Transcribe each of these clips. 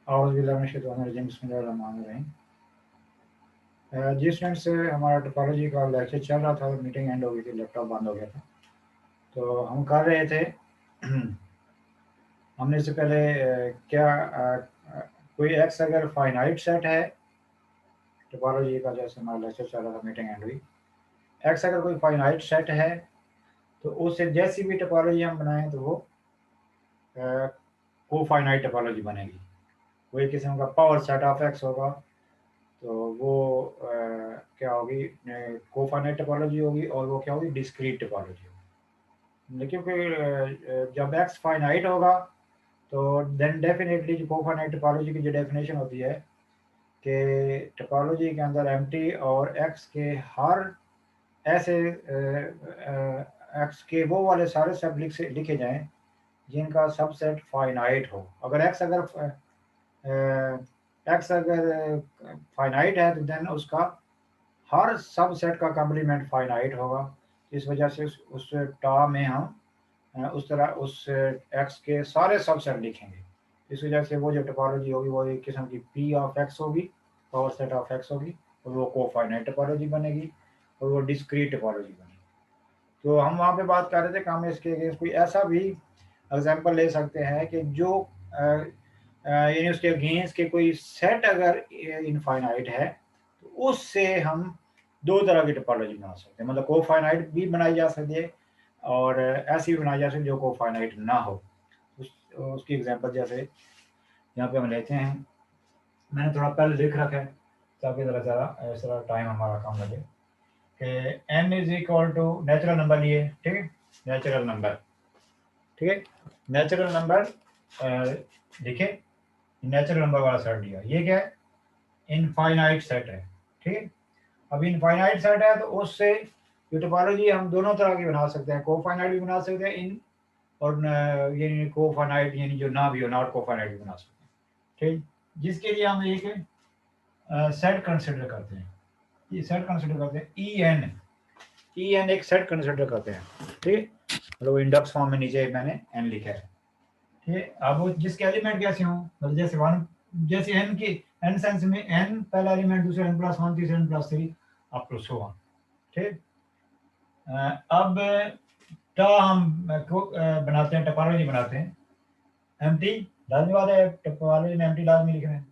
जी students, हमारा topology का lecture चल रहा था, मीटिंग एंड हो गई थी, लैपटॉप बंद हो गया था। तो हम कर रहे थे हमने इससे पहले कोई एक्स अगर फाइनाइट सेट है, टोपोलॉजी का जैसे हमारा लेक्चर चल रहा था, मीटिंग एंड हुई। एक्स अगर कोई फाइनाइट सेट है तो उससे जैसी भी टोपोलॉजी हम बनाएं तो वो को फाइनाइट टोपोलॉजी बनेगी। कोई किस्म का पावर सेट ऑफ एक्स होगा तो वो क्या होगी, कोफाइनाइट टोपोलॉजी होगी, और वो क्या होगी, डिस्क्रीट टोपोलॉजी होगी। लेकिन फिर जब एक्स फाइनाइट होगा तो देन डेफिनेटली जो कोफाइनाइट टोपोलॉजी की जो डेफिनेशन होती है कि टोपोलॉजी के अंदर एम्प्टी और एक्स के हर ऐसे एक्स के वो वाले सारे सब लिखे जाएं जिनका सबसेट फाइनाइट हो। अगर एक्स अगर फाइनाइट है तो देन उसका हर सबसेट का कॉम्प्लीमेंट फाइनाइट होगा। इस वजह से उस टर्म में हम उस तरह उस एक्स के सारे सबसेट लिखेंगे। इस वजह से वो जो टोपोलॉजी होगी वो एक किस्म की पी ऑफ एक्स होगी, पावर सेट ऑफ एक्स होगी, और वो कोफाइनाइट टोपोलॉजी बनेगी और वो डिस्क्रीट टोपोलॉजी बनेगी। तो हम वहाँ पे बात कर रहे थे कि हम इसके अगेंस्ट कोई ऐसा भी एग्जांपल ले सकते हैं कि जो यानी उसके अगेंस्ट के कोई सेट अगर इनफाइनाइट है तो उससे हम दो तरह की टोपोलॉजी बना सकते हैं। मतलब कोफाइनाइट भी बनाई जा सकती है और ऐसी भी बनाई जा सकती है जो कोफाइनाइट ना हो। उसकी एग्जांपल जैसे यहाँ पे हम लेते हैं, मैंने थोड़ा पहले लिख रखा है ताकि ज़रा इस तरह टाइम हमारा कम लगे कि n is equal to natural number लिए, ठीक है, नेचुरल नंबर, ठीक है, नेचुरल नंबर लिखे, नेचुरल नंबर वाला सेट लिया। ये क्या है, इनफाइनाइट सेट है, ठीक है। अब इनफाइनाइट सेट है तो उससे ये टोपोलॉजी हम दोनों तरह की बना सकते हैं, कोफाइनाइट भी बना सकते हैं इन, और यानी कोफाइनाइट यानी जो ना भी हो, नॉट कोफाइनाइट भी बना सकते हैं, ठीक। जिसके लिए हम एक सेट कंसिडर करते हैं, ये सेट कंसिडर करते हैं ई एन एक सेट कंसिडर करते हैं, ठीक। मतलब इंडेक्स फॉर्म में नीचे मैंने एन लिखा है, ठीक है। अब वो जिसके एलिमेंट कैसे हों, मतलब जैसे वन, जैसे एन की एन सेंस में एन पहला एलिमेंट, दूसरा एन प्लस वन, तीसरा N plus three, up to so on, ठीक। अब हम बनाते हैं, टोपोलॉजी बनाते हैं, एम्प्टी लाजमी बात है, टोपोलॉजी में एम्प्टी लाजमी लिख रहे हैं,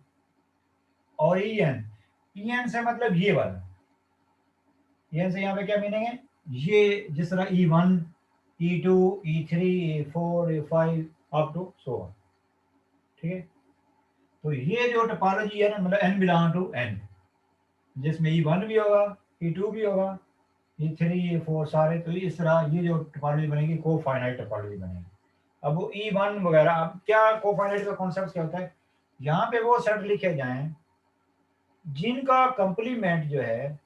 और ई एन से मतलब ये वाला, ई एन से यहाँ पे क्या मीनिंग है, ये जिस तरह E1 E2 E3 E4 E5 up to so on, ठीक है। तो ये जो टोपोलॉजी है ना, मतलब n बिलोंग टू n, जिसमें E1 भी होगा, E2 भी होगा, E3 E4 सारे, तो इस तरह ये जो टोपोलॉजी बनेगी को फाइनाइट टोपोलॉजी बनेगी। अब वो E1 वगैरह, अब क्या को फाइनाइट का कॉन्सेप्ट क्या होता है, यहाँ पे वो सेट लिखे जाएं जिनका कंप्लीमेंट जो है,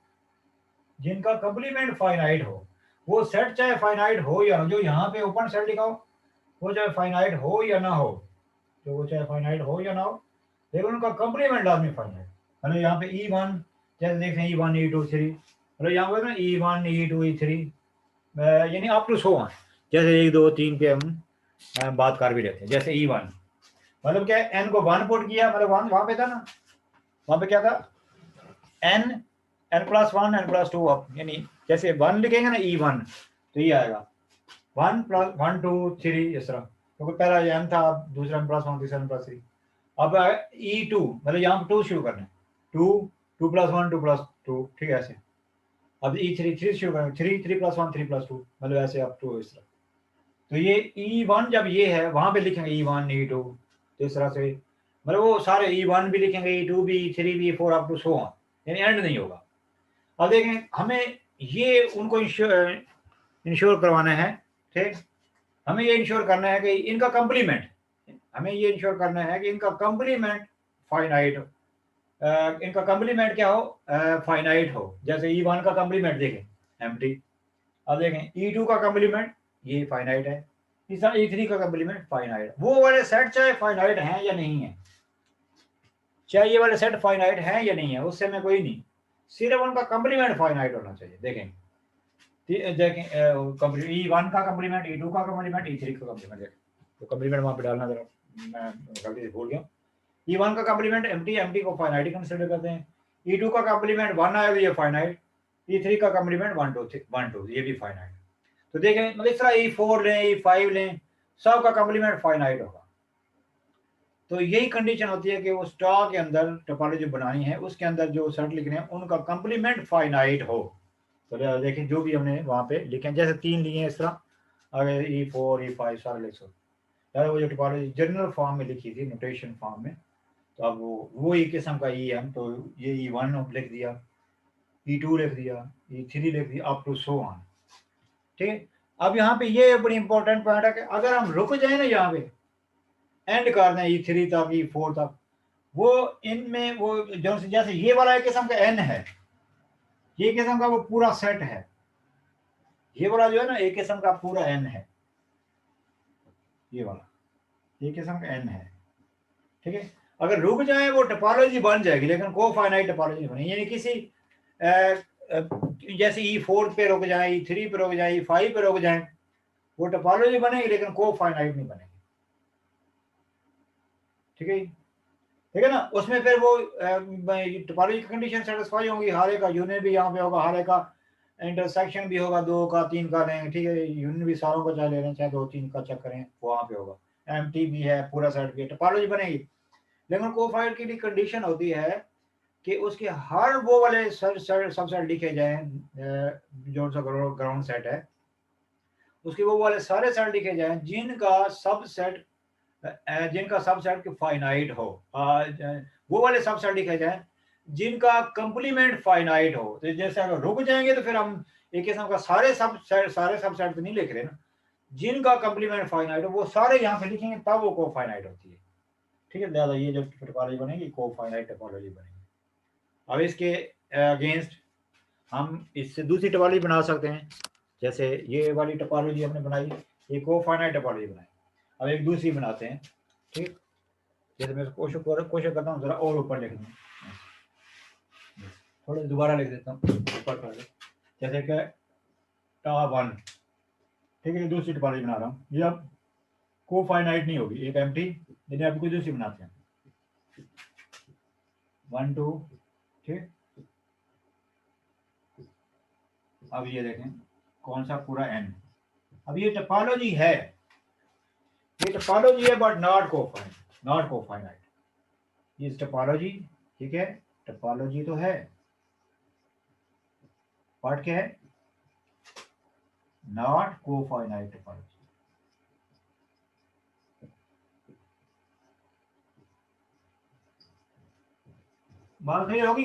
जिनका कंप्लीमेंट फाइनाइट हो। वो सेट चाहे फाइनाइट हो या जो यहाँ पे ओपन सेट लिखा हो, वो चाहे फाइनाइट हो या ना हो, तो वो चाहे फाइनाइट हो या ना हो, लेकिन उनका कंप्लीमेंट लाजमी फाइनाइट। मतलब यहाँ पे E1 जैसे देख रहे हैं, E1 E2 3, मतलब यहाँ पे ना E1 E2 E3 यानी अप टू सो ऑन, जैसे 1 2 3 पे हम बात कर भी लेते हैं। जैसे E1 मतलब क्या है, n को 1 पुट किया, मतलब वहां पे था ना, वहां पे क्या था, n plus one n plus two up, यानी जैसे 1 लिखेंगे ना E1 तो ये आएगा 1 प्लस 1 2 3 इस तरह, क्योंकि पहला n था, दूसरा n प्लस वन, तीसरा n प्लस थ्री। अब E2 मतलब यहाँ पे 2 शुरू करना है, 2 2 प्लस वन 2 प्लस टू, ठीक है ऐसे। अब E3 3 शुरू करना है, 3 3 प्लस वन 3 प्लस टू, मतलब ऐसे अप टू इस तरह। तो ये E1 जब ये है वहां पे लिखेंगे E1 E2, तो इस तरह से मतलब वो सारे E1 भी लिखेंगे, E2 भी, E3 भी, E4 up to so on, यानी एंड नहीं होगा। अब देखें, हमें ये उनको इंश्योर करवाना है, ठीक। हमें ये इंश्योर करना है कि इनका कंप्लीमेंट, हमें ये इंश्योर करना है कि इनका कंप्लीमेंट फाइनाइट, इनका कंप्लीमेंट क्या हो, फाइनाइट हो। जैसे E1 का कंप्लीमेंट देखें एम्प्टी, अब देखें E2 का कंप्लीमेंट ये फाइनाइट है, तीसरा E3 का कंप्लीमेंट फाइनाइट। वो वाले सेट चाहे फाइनाइट हैं या नहीं है, चाहे ये वाले सेट फाइनाइट हैं या नहीं है, उससे में कोई नहीं, सिर्फ उनका कंप्लीमेंट फाइनाइट होना चाहिए। देखें देखें E1 का कंप्लीमेंट, E2 का कंप्लीमेंट, E3 का कंप्लीमेंट, तो कंप्लीमेंट वहां पे डालना, जरा मैं गलती से भूल गया। E1 का कॉम्प्लीमेंट एम्प्टी को फाइनाइट कंसिडर करते हैं। E2 का कॉम्प्लीमेंट 1 आएगा, ये फाइनाइट। E3 का कॉम्प्लीमेंट 1 2 ये भी फाइनाइट। तो देखें मतलब इस तरह E4 लें, E5 लें, सब का कॉम्प्लीमेंट फाइनाइट होगा। तो यही कंडीशन होती है कि वो स्टॉक के अंदर टोपोलॉजी बनानी है, उसके अंदर जो सेट लिखने हैं उनका कॉम्प्लीमेंट फाइनाइट हो। तो देखें जो भी हमने वहाँ पे लिखे, जैसे 3 लिए इस तरह, अगर E4 E5 सारे लिख सकते हैं। वो जो टोपोलॉजी जनरल फॉर्म में लिखी थी, नोटेशन फॉर्म में, तो अब वो एक किस्म का EM, तो ये E1 लिख दिया, E2 लिख दिया, E3 लिख दिया, अप टू सो ऑन। ठीक है। अब यहाँ पे ये बड़ी इंपॉर्टेंट पॉइंट है कि अगर हम रुक जाए ना, यहाँ पे एंड कर दें E3 तक, E4 तक, वो इनमें वो जो जैसे ये वाला एक किस्म का N है, ये किस्म का वो पूरा सेट है, ये वाला जो है ना एक किस्म का पूरा N है, ये वाला एक किस्म का N है। ठीक है। अगर रुक जाए वो टोपोलॉजी बन जाएगी, लेकिन कोफाइनाइट टोपोलॉजी बनेगी, यानी किसी जैसे E4 पे रुक जाए, E3 पे रुक जाए, E5 पे रुक जाए, वो टोपोलॉजी बनेगी लेकिन कोफाइनाइट नहीं बनेगी। ठीक है, ठीक है ना। उसमें फिर वो टोपोलॉजी की कंडीशन सेटिस्फाई होंगी, हर एक का यूनियन भी यहाँ पे होगा, हर एक का इंटरसेक्शन भी होगा, 2 का 3 का लेंगे। ठीक है, यूनियन भी सारों का चाहे ले लें, चाहे 2 3 का चेक करें, वहाँ पे होगा। एम्प्टी भी है, पूरा सेट भी है, टोपोलॉजी बनेगी। लेकिन कोफाइल की भी कंडीशन होती है कि उसके हर वो वाले सबसेट लिखे जाए, जो सा ग्राउंड सेट है, उसके वो वाले सारे सेट लिखे जाए जिनका सबसेट की फाइनाइट हो। वो वाले सबसेट लिखे जाए जिनका कंप्लीमेंट फाइनाइट हो। तो जैसे अगर रुक जाएंगे तो फिर हम एक किस्म का सारे सबसेट तो नहीं लिख रहे ना, जिनका कंप्लीमेंट फाइनाइट हो वो सारे यहाँ पे लिखेंगे, तब वो को फाइनाइट होती है। ठीक है, दादा ये जो टोपोलॉजी बनेगी को फाइनाइट टोपोलॉजी बनेगी। अब इसके अगेंस्ट हम इससे दूसरी टोपोलॉजी बना सकते हैं, जैसे ये वाली टोपोलॉजी हमने बनाई, ये को फाइनाइट टोपोलॉजी बनाई। अब एक दूसरी बनाते हैं। ठीक, जैसे मैं कोशिश करता हूँ जरा और ऊपर लिखना, थोड़ा दोबारा लिख देता हूँ ऊपर कर, जैसे कि टा1। ठीक है, दूसरी टोपोलॉजी बना रहा हूँ, ये अब को फाइनाइट नहीं होगी, एक एम्प्टी, जिन्हें अब कोई दूसरी बनाते हैं 1 2। ठीक, अब ये देखें कौन सा पूरा N। अब ये टोपोलॉजी है, ये टोपोलॉजी है बट नॉट कोफाइनाइट। ये टोपोलॉजी, ठीक है, टोपोलॉजी तो है, बट क्या है, नॉट कोफाइनाइट टोपोलॉजी। बात सही होगी।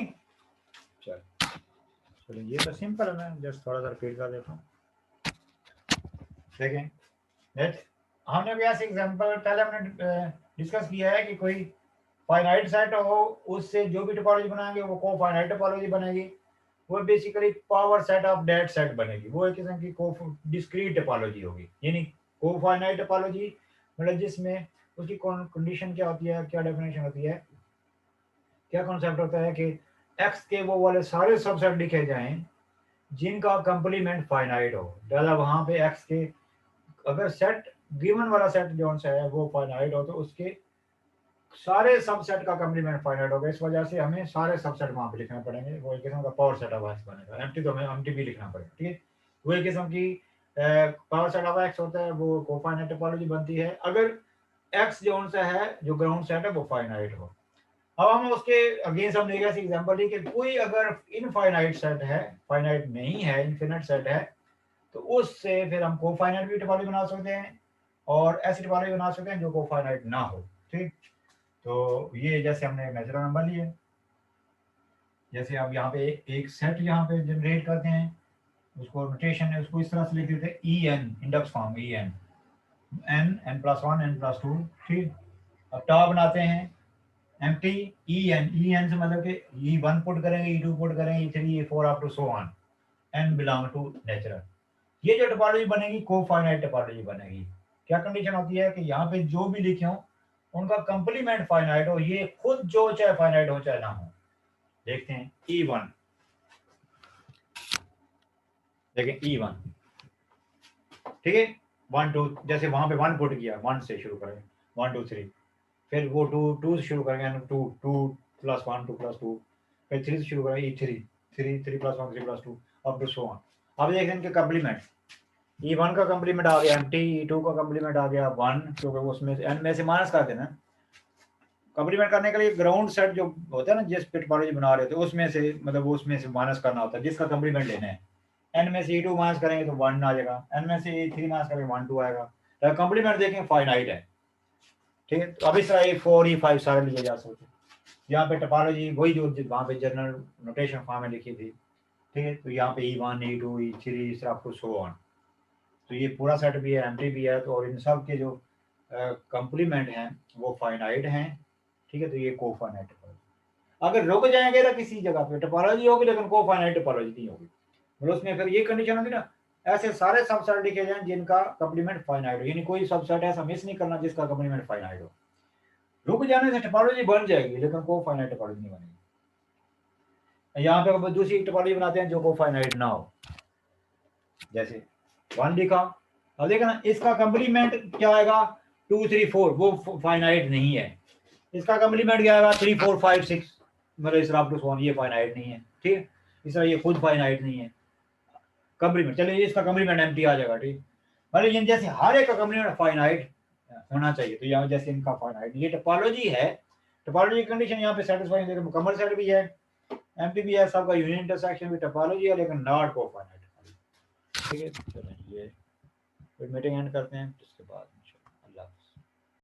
चलो ये तो सिंपल है, मैं जस्ट थोड़ा सा रिपीट कर देता हूँ। देखें, हमने भी ऐसे एग्जांपल पहले हमने डिस्कस किया है कि कोई फाइनाइट सेट हो, उससे जो भी टोपोलॉजी बनाएंगे वो को फाइनाइट टोपोलॉजी बनेगी। वो basically power set of that set बनेगी, वो एक किस्म की को डिस्क्रीट टोपोलॉजी होगी। यानी को फाइनाइट टोपोलॉजी मतलब जिसमें उसकी कंडीशन क्या होती है, क्या डेफिनेशन होती है, क्या कॉन्सेप्ट होता है कि एक्स के वो वाले सारे सबसेट लिखे जाएं जिनका कंप्लीमेंट फाइनाइट हो। दादा वहां पे एक्स के अगर सेट गिवन वाला सेट जो सा है वो फाइनाइट हो, तो उसके सारे सबसेट का कंप्लीमेंट फाइनाइट होगा। इस वजह से हमें सारे सबसेट वहां पे लिखने पड़ेंगे, वो एक किस्म का पावर सेट ऑफ एक्स बनेगा। एम्प्टी तो हमें एम्प्टी भी लिखना पड़ेगा। ठीक है, वो एक किस्म की पावर सेट ऑफ एक्स होता है, वो कोफाइनाइट टोपोलॉजी बनती है अगर एक्स जो सा है, जो ग्राउंड सेट है, वो फाइनाइट हो। अब हम उसके अगेंस्ट हम देगा एग्जांपल ही कि कोई अगर इनफाइनाइट सेट है, फाइनाइट नहीं है, इनफिनिट सेट है, तो उससे फिर हम कोफाइनाइट भी टोपोलॉजी बना सकते हैं और ऐसी टोपोलॉजी बना सकते हैं जो कोफाइनाइट ना हो। ठीक, तो ये जैसे हमने नेचुरल नंबर लिए, जैसे अब यहाँ पे एक सेट यहाँ पे जनरेट करते हैं, उसको नोटेशन है उसको इस तरह से लिख देते हैं EN, index form EN, n+1 n+2। ठीक, अब टा बनाते हैं एम्प्टी EN से मतलब कि E1 पुट करेंगे, E2 पुट करेंगे, E3 E4 up to so on, n belong to natural. ये जो टोपोलॉजी बनेगी कोफाइनाइट टोपोलॉजी बनेगी। क्या कंडीशन होती है कि यहाँ पे जो भी लिखे हो उनका कंप्लीमेंट फाइनाइट हो, ये खुद जो चाहे फाइनाइट हो चाहे ना हो। देखते हैं E1, देखें E1, ठीक है, 1 2, जैसे वहां पे 1 पुट किया, 1 से शुरू करें, 1 2 3, फिर वो टू से शुरू करेंगे, two two plus one, two plus two, फिर थ्री से शुरू करेंगे, three three three plus one, three plus two, up to so on. अब देखें इनके कम्प्लीमेंट, E1 का कम्प्लीमेंट आ गया एम्प्टी, E2 का कम्प्लीमेंट आ गया 1, क्योंकि उसमें n में से माइनस कर देना। कम्प्लीमेंट करने के लिए ग्राउंड सेट जो होता है ना, जिस टोपोलॉजी बना रहे थे उसमें से, मतलब उसमें से माइनस करना होता है जिसका कम्प्लीमेंट लेना है। n में से E2 माइनस करेंगे तो 1 आ जाएगा, n में से E3 माइनस करेंगे 1 2 आएगा। तो कम्प्लीमेंट देखें फाइनाइट है, ठीक है। तो अब इस तरह E4 E5 सारे लिए जा सकते हैं। यहाँ पे टोपोलॉजी वही जो वहाँ पे जनरल नोटेशन फॉर्म में लिखी थी, ठीक है। तो यहाँ पे E1 E2 E3 इस तरह आपको सो ऑन। तो ये पूरा सेट भी है, एम्प्टी भी है, तो और इन सब के जो कम्प्लीमेंट हैं वो फाइनाइट हैं, ठीक है। तो ये कोफाइनाइट टोपोलॉजी। अगर रुक जाएंगे ना किसी जगह पे, टोपोलॉजी होगी लेकिन कोफाइनाइट टोपोलॉजी नहीं होगी, मतलब उसमें फिर ये कंडीशन होगी ना, ऐसे सारे सबसेट लिखे जाएं जिनका कम्प्लीमेंट फाइनाइट हो, यानी कोई सबसेट ऐसा मिस नहीं करना जिसका कम्प्लीमेंट फाइनाइट हो। रुक जाने से टोपोलॉजी बन जाएगी लेकिन कोफाइनाइट टोपोलॉजी नहीं बनेगी। यहाँ पे दूसरी टोपोलॉजी बनाते हैं जो कोफाइनाइट ना हो, जैसे 1 लिखा, अब देखा ना इसका कम्प्लीमेंट क्या आएगा, 2 3 4, वो फाइनाइट नहीं है। इसका कम्प्लीमेंट क्या आएगा, 3 4 5 6, मतलब इस तरह टू ये फाइनाइट नहीं है, ठीक है। इस तरह ये खुद फाइनाइट नहीं है। कम्प्लीमेंट, चलिए इसका कम्प्लीमेंट एम्प्टी आ जाएगा, ठीक। मतलब इन जैसे हर एक का कम्प्लीमेंट फाइनाइट होना चाहिए। तो यहाँ जैसे इनका फाइनाइट, ये टोपोलॉजी है, टोपोलॉजी की कंडीशन यहाँ पे सेटिस्फाई, देखो मुकम्मल सेट भी है, एम्प्टी भी है, सबका यूनियन इंटरसेक्शन भी टोपोलॉजी है लेकिन नॉट कोफाइनाइट, ठीक है। चलो ये मीटिंग एंड करते हैं, उसके बाद